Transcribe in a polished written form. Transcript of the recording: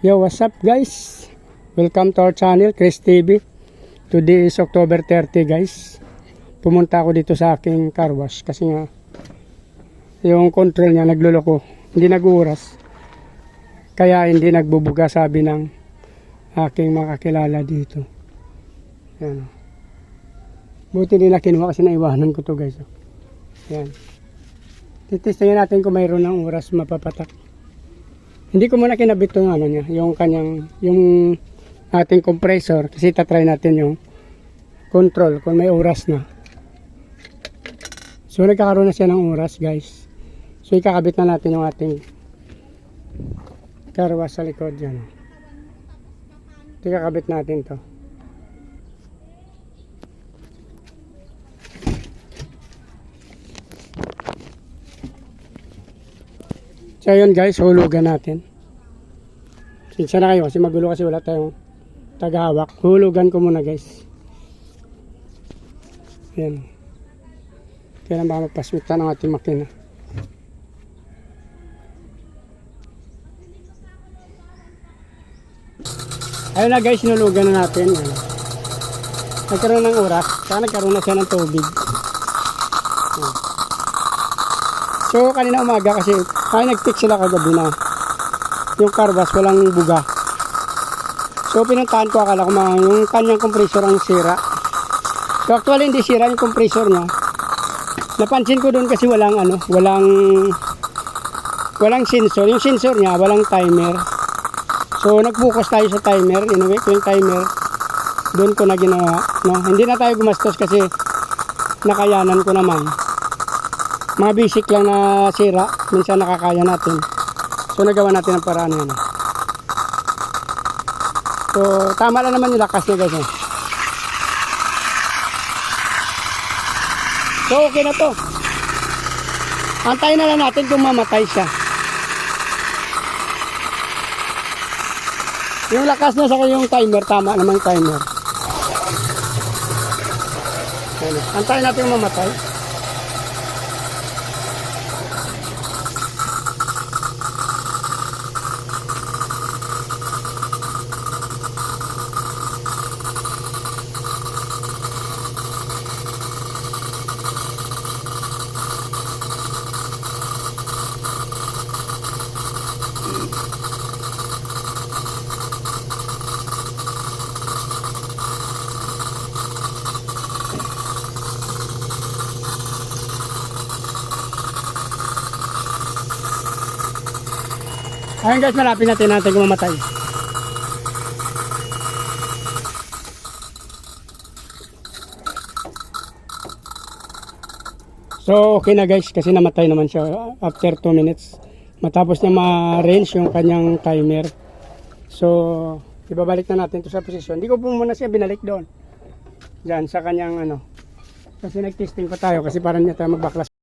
Yo, what's up guys? Welcome to our channel, Chris TV. Today is October 30 guys. Pumunta ako dito sa aking car wash kasi nga yung control niya nagluloko, hindi nag-uras. Kaya hindi nagbubuga, sabi ng aking makakilala dito. Yan. Buti nila kinuha kasi naiwanan ko to guys. Yan. Titestingin natin kung mayroon ng oras mapapatak. Hindi ko muna kinabit yung ano niya, yung kanyang, yung ating compressor kasi tatry natin yung control kung may oras na. So nagkakaroon na siya ng oras guys. So ikakabit na natin yung ating car wash sa likod dyan. Ikakabit natin to. So yun guys, hulugan natin. Sinsya na kayo kasi magulo kasi wala tayong tagahawak. Hulugan ko muna guys. Yan. Kaya na baka magpasmitan ang ating makina. Ayun na guys, hinulugan na natin. Yan. Nagkaroon ng oras. Saka nagkaroon na siya ng tubig. Yan. So kanina umaga kasi nag-tick sila kagabi na yung car wash walang buga. So pinuntahan ko, akala ko yung kanyang compressor ang sira. So actually hindi sira yung compressor niya. Napansin ko doon kasi walang sensor. Yung sensor niya walang timer. So nag-focus tayo sa timer. Inuwi ko yung timer. Doon ko na ginawa. No? Hindi na tayo gumastos kasi nakayanan ko naman. Mga basic lang na sira, minsan nakakaya natin. So nagawa natin ang paraan yan. So tama lang naman yung lakas niya guys. So okay na to. Antayin na lang natin kung mamatay siya. Yung lakas niya sa yung timer, tama naman timer. Antayin natin kung mamatay. Ayun guys, malapit natin kung mamatay. So okay na guys, kasi namatay naman siya after 2 minutes. Matapos niya ma-range yung kanyang timer. So ibabalik na natin to sa posisyon. Hindi ko po muna siya binalik doon. Diyan sa kanyang ano. Kasi nag-testing pa tayo kasi parang niya tayo magbaklas.